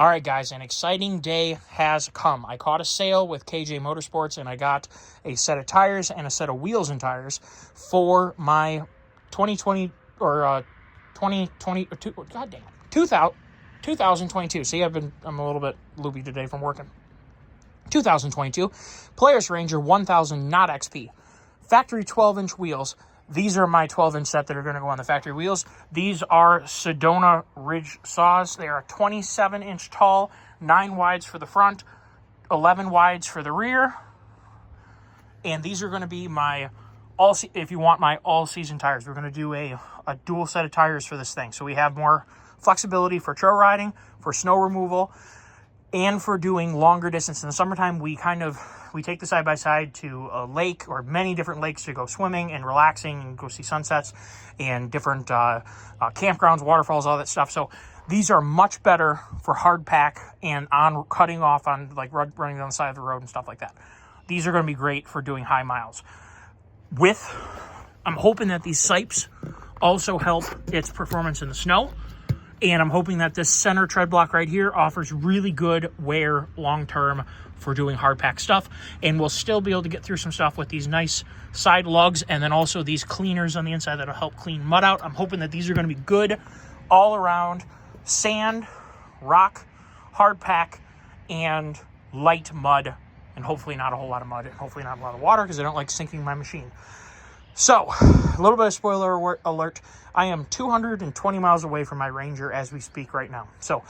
All right, guys, an exciting day has come. I caught a sale with KJ Motorsports, and I got a set of tires and a set of wheels and tires for my 2020 or 2022. God damn, 2022. See, I'm a little bit loopy today from working. 2022 Polaris Ranger 1000 Not XP, factory 12-inch wheels. These are my 12-inch set that are going to go on the factory wheels. These are Sedona Ridge saws. They are 27-inch tall, 9 wides for the front, 11 wides for the rear. And these are going to be my if you want my all-season tires. We're going to do a dual set of tires for this thing. So we have more flexibility for trail riding, for snow removal, and for doing longer distance. In the summertime, we take the side-by-side to a lake or many different lakes to go swimming and relaxing and go see sunsets and different campgrounds, waterfalls, all that stuff. So these are much better for hard pack and on cutting off on like running down the side of the road and stuff like that. These are going to be great for doing high miles. I'm hoping that these sipes also help its performance in the snow. And I'm hoping that this center tread block right here offers really good wear long-term for doing hard pack stuff. And we'll still be able to get through some stuff with these nice side lugs and then also these cleaners on the inside that'll help clean mud out. I'm hoping that these are going to be good all around sand, rock, hard pack, and light mud. And hopefully not a whole lot of mud and hopefully not a lot of water because I don't like sinking my machine. So, a little bit of spoiler alert. I am 220 miles away from my Ranger as we speak right now. So,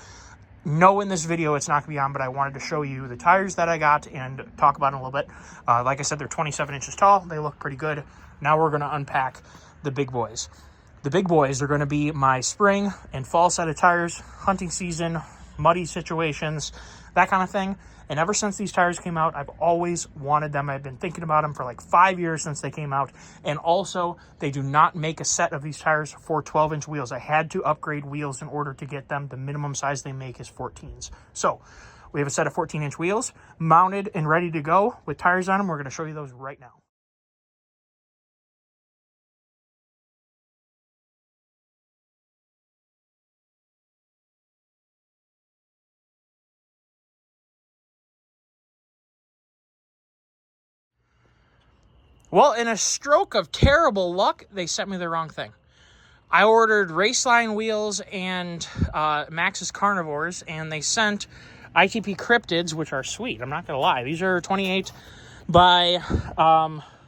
no, in this video it's not going to be on, but I wanted to show you the tires that I got and talk about them a little bit. Like I said, they're 27 inches tall. They look pretty good. Now we're going to unpack the big boys. The big boys are going to be my spring and fall set of tires, hunting season, muddy situations, that kind of thing. And ever since these tires came out, I've always wanted them. I've been thinking about them for like 5 years since they came out. And also, they do not make a set of these tires for 12-inch wheels. I had to upgrade wheels in order to get them. The minimum size they make is 14s. So, we have a set of 14-inch wheels mounted and ready to go with tires on them. We're going to show you those right now. Well, in a stroke of terrible luck, they sent me the wrong thing. I ordered Raceline wheels and Maxxis Carnivores, and they sent ITP Cryptids, which are sweet. I'm not going to lie. These are 28 by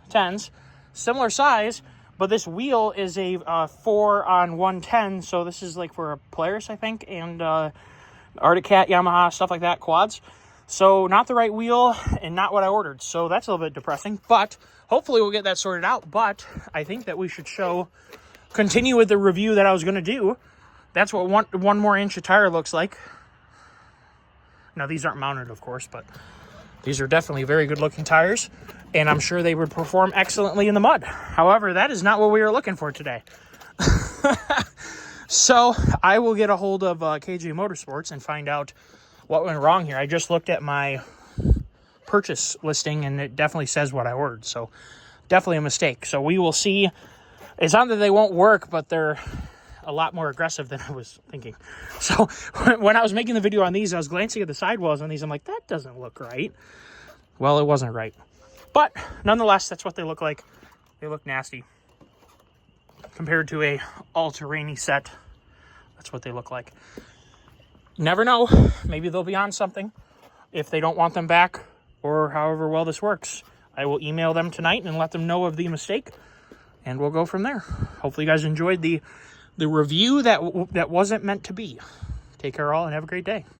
10s, similar size, but this wheel is a 4-on-110, so this is like for a Polaris, I think, and Arctic Cat, Yamaha, stuff like that, quads. So not the right wheel and not what I ordered. So that's a little bit depressing, but hopefully we'll get that sorted out. But I think that we should continue with the review that I was going to do. That's what one more inch of tire looks like. Now, these aren't mounted, of course, but these are definitely very good looking tires. And I'm sure they would perform excellently in the mud. However, that is not what we were looking for today. So I will get a hold of KJ Motorsports and find out what went wrong here. I just looked at my purchase listing and it definitely says what I ordered. So definitely a mistake. So we will see. It's not that they won't work, but they're a lot more aggressive than I was thinking. So when I was making the video on these, I was glancing at the sidewalls on these. I'm like, that doesn't look right. Well, it wasn't right. But nonetheless, that's what they look like. They look nasty. Compared to a all-terrain set, that's what they look like. Never know. Maybe they'll be on something if they don't want them back or however well this works. I will email them tonight and let them know of the mistake, and we'll go from there. Hopefully you guys enjoyed the review that wasn't meant to be. Take care all and have a great day.